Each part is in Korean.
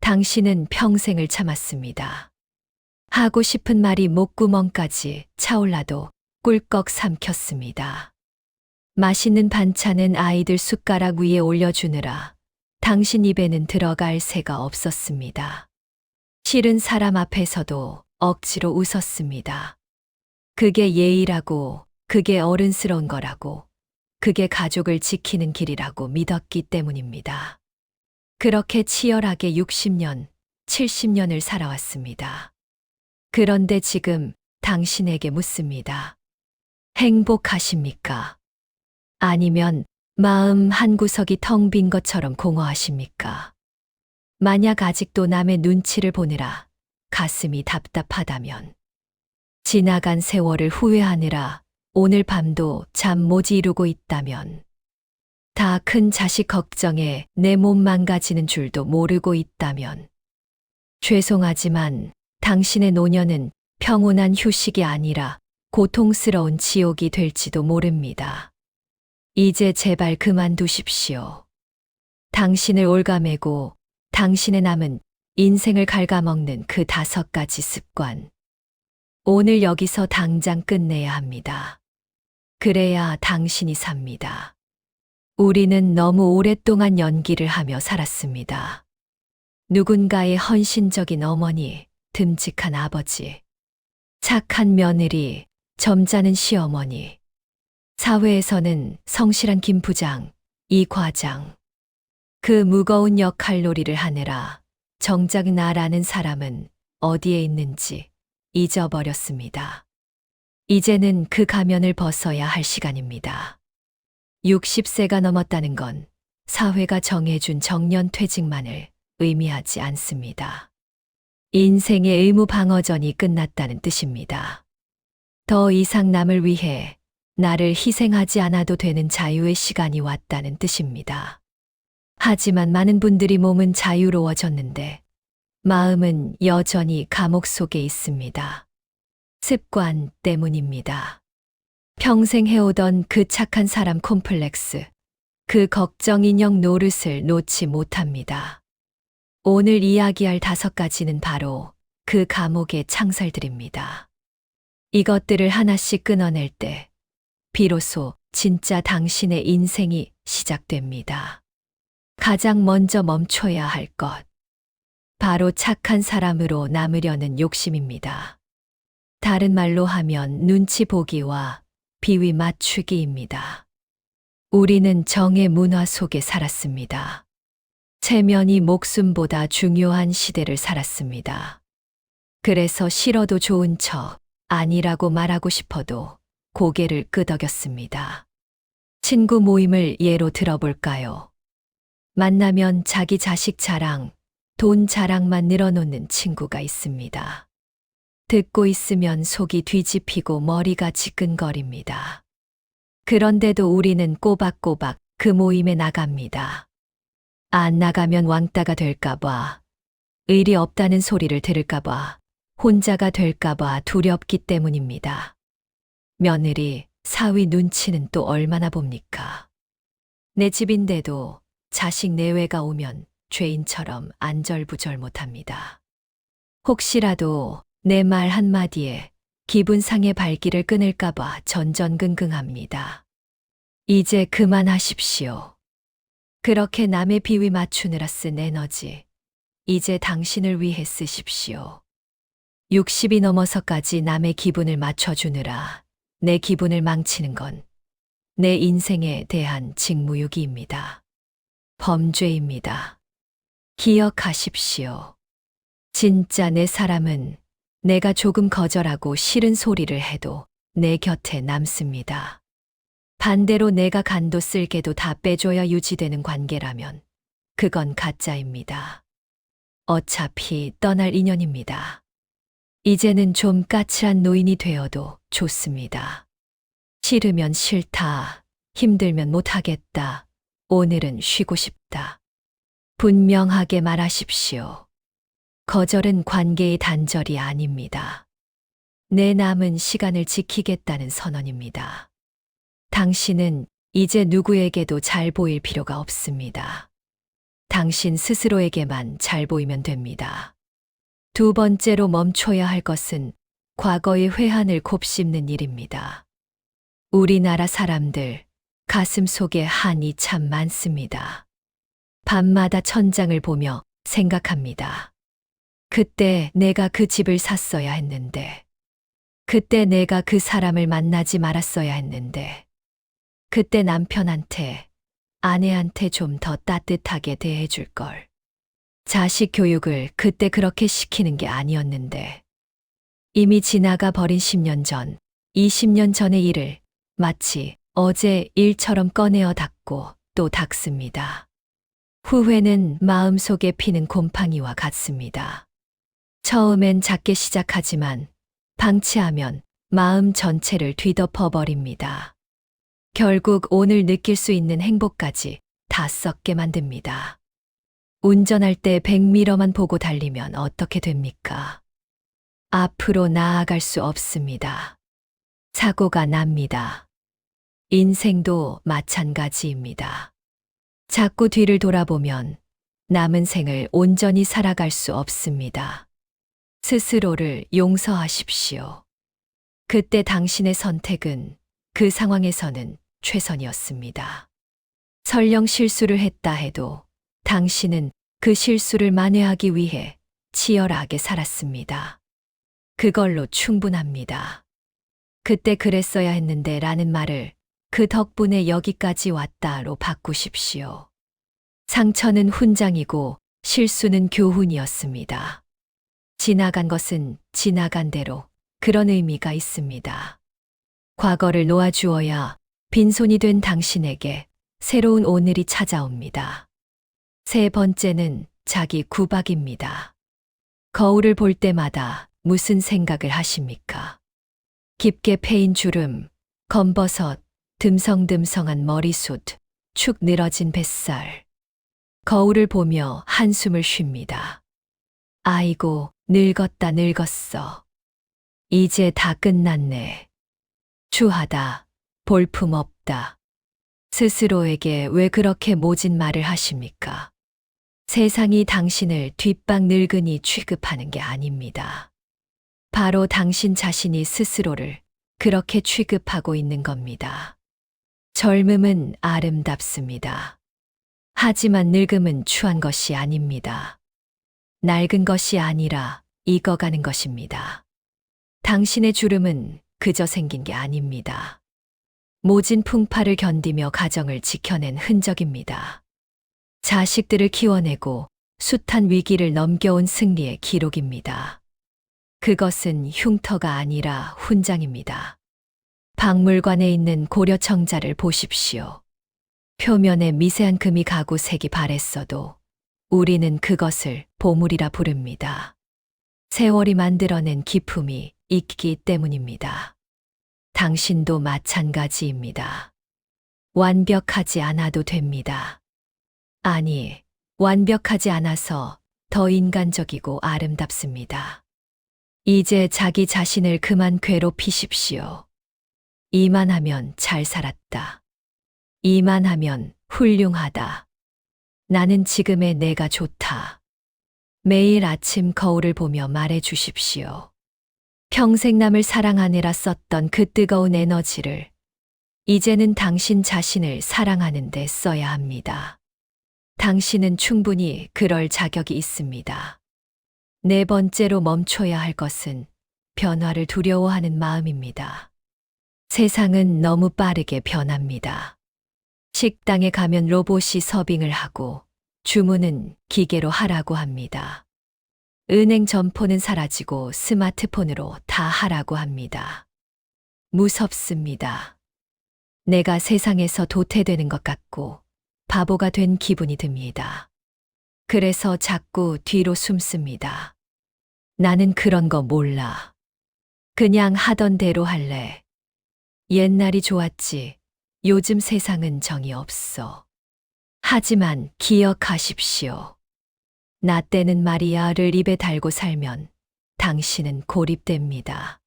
당신은 평생을 참았습니다. 하고 싶은 말이 목구멍까지 차올라도 꿀꺽 삼켰습니다. 맛있는 반찬은 아이들 숟가락 위에 올려주느라 당신 입에는 들어갈 새가 없었습니다. 싫은 사람 앞에서도 억지로 웃었습니다. 그게 예의라고, 그게 어른스러운 거라고, 그게 가족을 지키는 길이라고 믿었기 때문입니다. 그렇게 치열하게 60년, 70년을 살아왔습니다. 그런데 지금 당신에게 묻습니다. 행복하십니까? 아니면 마음 한구석이 텅 빈 것처럼 공허하십니까? 만약 아직도 남의 눈치를 보느라 가슴이 답답하다면, 지나간 세월을 후회하느라 오늘 밤도 잠 못 이루고 있다면, 다 큰 자식 걱정에 내 몸 망가지는 줄도 모르고 있다면, 죄송하지만 당신의 노년은 평온한 휴식이 아니라 고통스러운 지옥이 될지도 모릅니다. 이제 제발 그만두십시오. 당신을 올가매고 당신의 남은 인생을 갉아먹는 그 5가지 습관. 오늘 여기서 당장 끝내야 합니다. 그래야 당신이 삽니다. 우리는 너무 오랫동안 연기를 하며 살았습니다. 누군가의 헌신적인 어머니, 듬직한 아버지, 착한 며느리, 점잖은 시어머니, 사회에서는 성실한 김 부장, 이 과장. 그 무거운 역할놀이를 하느라 정작 나라는 사람은 어디에 있는지 잊어버렸습니다. 이제는 그 가면을 벗어야 할 시간입니다. 60세가 넘었다는 건 사회가 정해준 정년퇴직만을 의미하지 않습니다. 인생의 의무방어전이 끝났다는 뜻입니다. 더 이상 남을 위해 나를 희생하지 않아도 되는 자유의 시간이 왔다는 뜻입니다. 하지만 많은 분들이 몸은 자유로워졌는데 마음은 여전히 감옥 속에 있습니다. 습관 때문입니다. 평생 해오던 그 착한 사람 콤플렉스, 그 걱정 인형 노릇을 놓지 못합니다. 오늘 이야기할 5가지는 바로 그 감옥의 창살들입니다. 이것들을 하나씩 끊어낼 때 비로소 진짜 당신의 인생이 시작됩니다. 가장 먼저 멈춰야 할 것. 바로 착한 사람으로 남으려는 욕심입니다. 다른 말로 하면 눈치 보기와 비위 맞추기입니다. 우리는 정의 문화 속에 살았습니다. 체면이 목숨보다 중요한 시대를 살았습니다. 그래서 싫어도 좋은 척, 아니라고 말하고 싶어도 고개를 끄덕였습니다. 친구 모임을 예로 들어볼까요? 만나면 자기 자식 자랑, 돈 자랑만 늘어놓는 친구가 있습니다. 듣고 있으면 속이 뒤집히고 머리가 지끈거립니다. 그런데도 우리는 꼬박꼬박 그 모임에 나갑니다. 안 나가면 왕따가 될까봐, 의리 없다는 소리를 들을까봐, 혼자가 될까봐 두렵기 때문입니다. 며느리, 사위 눈치는 또 얼마나 봅니까? 내 집인데도 자식 내외가 오면 죄인처럼 안절부절 못합니다. 혹시라도 내 말 한마디에 기분 상해 발길을 끊을까봐 전전긍긍합니다. 이제 그만하십시오. 그렇게 남의 비위 맞추느라 쓴 에너지, 이제 당신을 위해 쓰십시오. 60이 넘어서까지 남의 기분을 맞춰주느라 내 기분을 망치는 건 내 인생에 대한 직무유기입니다. 범죄입니다. 기억하십시오. 진짜 내 사람은 내가 조금 거절하고 싫은 소리를 해도 내 곁에 남습니다. 반대로 내가 간도 쓸개도 다 빼줘야 유지되는 관계라면 그건 가짜입니다. 어차피 떠날 인연입니다. 이제는 좀 까칠한 노인이 되어도 좋습니다. 싫으면 싫다, 힘들면 못하겠다, 오늘은 쉬고 싶다. 분명하게 말하십시오. 거절은 관계의 단절이 아닙니다. 내 남은 시간을 지키겠다는 선언입니다. 당신은 이제 누구에게도 잘 보일 필요가 없습니다. 당신 스스로에게만 잘 보이면 됩니다. 두 번째로 멈춰야 할 것은 과거의 회한을 곱씹는 일입니다. 우리나라 사람들 가슴 속에 한이 참 많습니다. 밤마다 천장을 보며 생각합니다. 그때 내가 그 집을 샀어야 했는데, 그때 내가 그 사람을 만나지 말았어야 했는데, 그때 남편한테, 아내한테 좀 더 따뜻하게 대해줄 걸. 자식 교육을 그때 그렇게 시키는 게 아니었는데, 이미 지나가 버린 10년 전, 20년 전의 일을 마치 어제 일처럼 꺼내어 닦고 또 닦습니다. 후회는 마음속에 피는 곰팡이와 같습니다. 처음엔 작게 시작하지만 방치하면 마음 전체를 뒤덮어 버립니다. 결국 오늘 느낄 수 있는 행복까지 다 썩게 만듭니다. 운전할 때 100m만 보고 달리면 어떻게 됩니까? 앞으로 나아갈 수 없습니다. 사고가 납니다. 인생도 마찬가지입니다. 자꾸 뒤를 돌아보면 남은 생을 온전히 살아갈 수 없습니다. 스스로를 용서하십시오. 그때 당신의 선택은 그 상황에서는 최선이었습니다. 설령 실수를 했다 해도 당신은 그 실수를 만회하기 위해 치열하게 살았습니다. 그걸로 충분합니다. 그때 그랬어야 했는데 라는 말을 그 덕분에 여기까지 왔다로 바꾸십시오. 상처는 훈장이고 실수는 교훈이었습니다. 지나간 것은 지나간 대로 그런 의미가 있습니다. 과거를 놓아주어야 빈손이 된 당신에게 새로운 오늘이 찾아옵니다. 세 번째는 자기 구박입니다. 거울을 볼 때마다 무슨 생각을 하십니까? 깊게 패인 주름, 검버섯, 듬성듬성한 머리숱, 축 늘어진 뱃살. 거울을 보며 한숨을 쉽니다. 아이고, 늙었다 늙었어. 이제 다 끝났네. 추하다, 볼품없다. 스스로에게 왜 그렇게 모진 말을 하십니까? 세상이 당신을 뒷방 늙은이 취급하는 게 아닙니다. 바로 당신 자신이 스스로를 그렇게 취급하고 있는 겁니다. 젊음은 아름답습니다. 하지만 늙음은 추한 것이 아닙니다. 낡은 것이 아니라 익어가는 것입니다. 당신의 주름은 그저 생긴 게 아닙니다. 모진 풍파를 견디며 가정을 지켜낸 흔적입니다. 자식들을 키워내고 숱한 위기를 넘겨온 승리의 기록입니다. 그것은 흉터가 아니라 훈장입니다. 박물관에 있는 고려 청자를 보십시오. 표면에 미세한 금이 가고 색이 바랬어도 우리는 그것을 보물이라 부릅니다. 세월이 만들어낸 기품이 있기 때문입니다. 당신도 마찬가지입니다. 완벽하지 않아도 됩니다. 아니, 완벽하지 않아서 더 인간적이고 아름답습니다. 이제 자기 자신을 그만 괴롭히십시오. 이만하면 잘 살았다. 이만하면 훌륭하다. 나는 지금의 내가 좋다. 매일 아침 거울을 보며 말해 주십시오. 평생 남을 사랑하느라 썼던 그 뜨거운 에너지를 이제는 당신 자신을 사랑하는 데 써야 합니다. 당신은 충분히 그럴 자격이 있습니다. 네 번째로 멈춰야 할 것은 변화를 두려워하는 마음입니다. 세상은 너무 빠르게 변합니다. 식당에 가면 로봇이 서빙을 하고 주문은 기계로 하라고 합니다. 은행 점포는 사라지고 스마트폰으로 다 하라고 합니다. 무섭습니다. 내가 세상에서 도태되는 것 같고 바보가 된 기분이 듭니다. 그래서 자꾸 뒤로 숨습니다. 나는 그런 거 몰라. 그냥 하던 대로 할래. 옛날이 좋았지. 요즘 세상은 정이 없어. 하지만 기억하십시오. 나 때는 말이야를 입에 달고 살면 당신은 고립됩니다.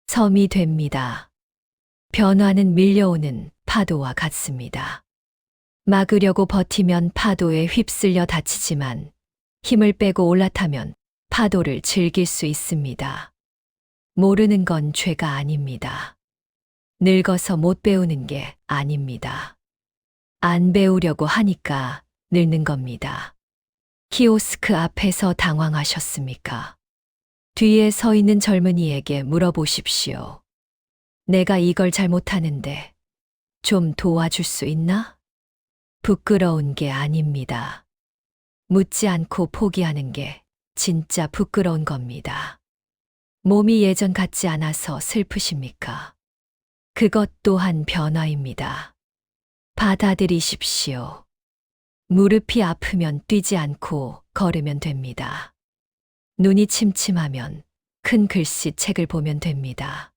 섬이 됩니다. 변화는 밀려오는 파도와 같습니다. 막으려고 버티면 파도에 휩쓸려 다치지만 힘을 빼고 올라타면 파도를 즐길 수 있습니다. 모르는 건 죄가 아닙니다. 늙어서 못 배우는 게 아닙니다. 안 배우려고 하니까 늙는 겁니다. 키오스크 앞에서 당황하셨습니까? 뒤에 서 있는 젊은이에게 물어보십시오. 내가 이걸 잘못하는데 좀 도와줄 수 있나? 부끄러운 게 아닙니다. 묻지 않고 포기하는 게 진짜 부끄러운 겁니다. 몸이 예전 같지 않아서 슬프십니까? 그것 또한 변화입니다. 받아들이십시오. 무릎이 아프면 뛰지 않고 걸으면 됩니다. 눈이 침침하면 큰 글씨 책을 보면 됩니다.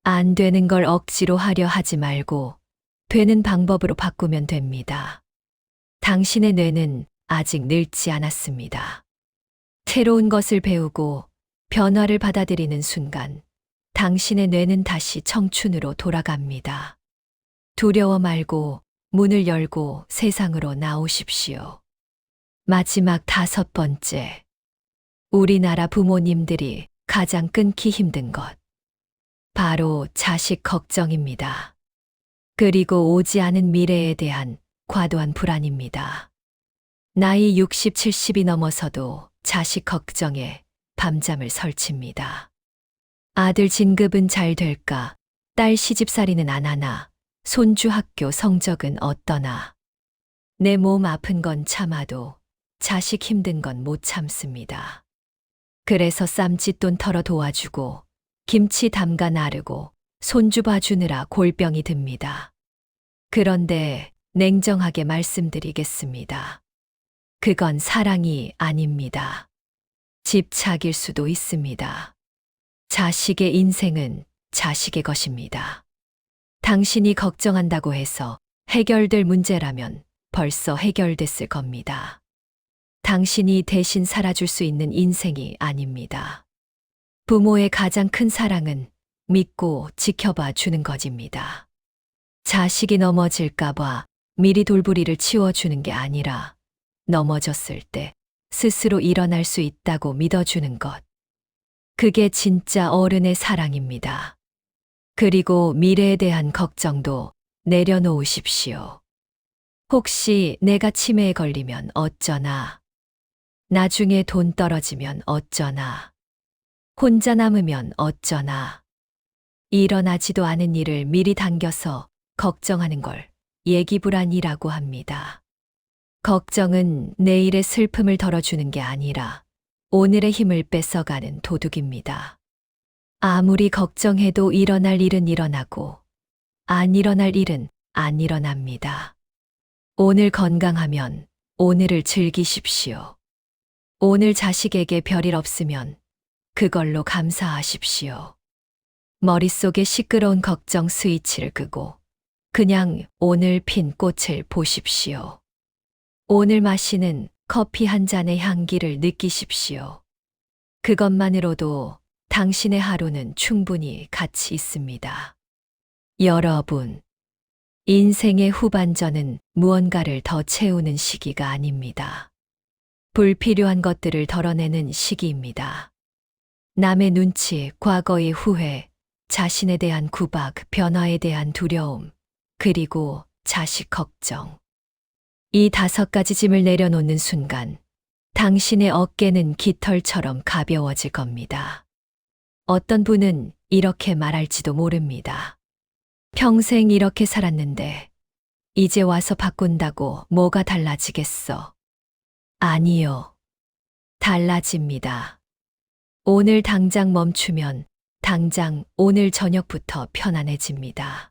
안 되는 걸 억지로 하려 하지 말고 되는 방법으로 바꾸면 됩니다. 당신의 뇌는 아직 늙지 않았습니다. 새로운 것을 배우고 변화를 받아들이는 순간 당신의 뇌는 다시 청춘으로 돌아갑니다. 두려워 말고 문을 열고 세상으로 나오십시오. 마지막 5번째. 우리나라 부모님들이 가장 끊기 힘든 것. 바로 자식 걱정입니다. 그리고 오지 않은 미래에 대한 과도한 불안입니다. 나이 60, 70이 넘어서도 자식 걱정에 밤잠을 설칩니다. 아들 진급은 잘 될까? 딸 시집살이는 안 하나? 손주 학교 성적은 어떠나? 내 몸 아픈 건 참아도 자식 힘든 건 못 참습니다. 그래서 쌈짓돈 털어 도와주고 김치 담가 나르고 손주 봐주느라 골병이 듭니다. 그런데 냉정하게 말씀드리겠습니다. 그건 사랑이 아닙니다. 집착일 수도 있습니다. 자식의 인생은 자식의 것입니다. 당신이 걱정한다고 해서 해결될 문제라면 벌써 해결됐을 겁니다. 당신이 대신 살아줄 수 있는 인생이 아닙니다. 부모의 가장 큰 사랑은 믿고 지켜봐 주는 것입니다. 자식이 넘어질까봐 미리 돌부리를 치워주는 게 아니라 넘어졌을 때 스스로 일어날 수 있다고 믿어주는 것. 그게 진짜 어른의 사랑입니다. 그리고 미래에 대한 걱정도 내려놓으십시오. 혹시 내가 치매에 걸리면 어쩌나? 나중에 돈 떨어지면 어쩌나? 혼자 남으면 어쩌나? 일어나지도 않은 일을 미리 당겨서 걱정하는 걸 예기불안이라고 합니다. 걱정은 내일의 슬픔을 덜어주는 게 아니라 오늘의 힘을 뺏어가는 도둑입니다. 아무리 걱정해도 일어날 일은 일어나고 안 일어날 일은 안 일어납니다. 오늘 건강하면 오늘을 즐기십시오. 오늘 자식에게 별일 없으면 그걸로 감사하십시오. 머릿속에 시끄러운 걱정 스위치를 끄고 그냥 오늘 핀 꽃을 보십시오. 오늘 마시는 커피 한 잔의 향기를 느끼십시오. 그것만으로도 당신의 하루는 충분히 가치 있습니다. 여러분, 인생의 후반전은 무언가를 더 채우는 시기가 아닙니다. 불필요한 것들을 덜어내는 시기입니다. 남의 눈치, 과거의 후회, 자신에 대한 구박, 변화에 대한 두려움, 그리고 자식 걱정. 이 5가지 짐을 내려놓는 순간 당신의 어깨는 깃털처럼 가벼워질 겁니다. 어떤 분은 이렇게 말할지도 모릅니다. 평생 이렇게 살았는데 이제 와서 바꾼다고 뭐가 달라지겠어? 아니요. 달라집니다. 오늘 당장 멈추면 당장 오늘 저녁부터 편안해집니다.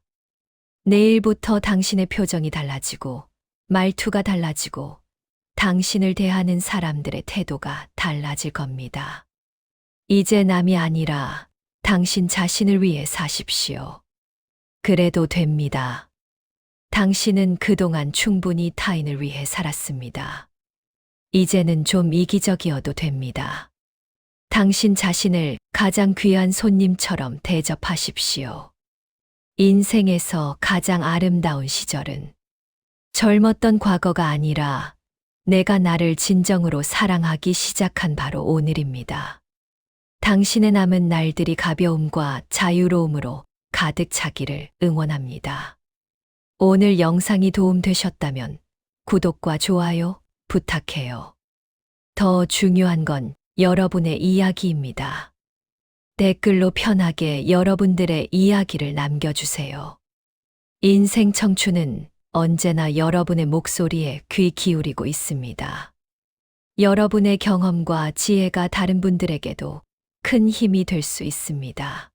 내일부터 당신의 표정이 달라지고 말투가 달라지고 당신을 대하는 사람들의 태도가 달라질 겁니다. 이제 남이 아니라 당신 자신을 위해 사십시오. 그래도 됩니다. 당신은 그동안 충분히 타인을 위해 살았습니다. 이제는 좀 이기적이어도 됩니다. 당신 자신을 가장 귀한 손님처럼 대접하십시오. 인생에서 가장 아름다운 시절은 젊었던 과거가 아니라 내가 나를 진정으로 사랑하기 시작한 바로 오늘입니다. 당신의 남은 날들이 가벼움과 자유로움으로 가득 차기를 응원합니다. 오늘 영상이 도움되셨다면 구독과 좋아요 부탁해요. 더 중요한 건 여러분의 이야기입니다. 댓글로 편하게 여러분들의 이야기를 남겨주세요. 인생 청춘은 언제나 여러분의 목소리에 귀 기울이고 있습니다. 여러분의 경험과 지혜가 다른 분들에게도 큰 힘이 될 수 있습니다.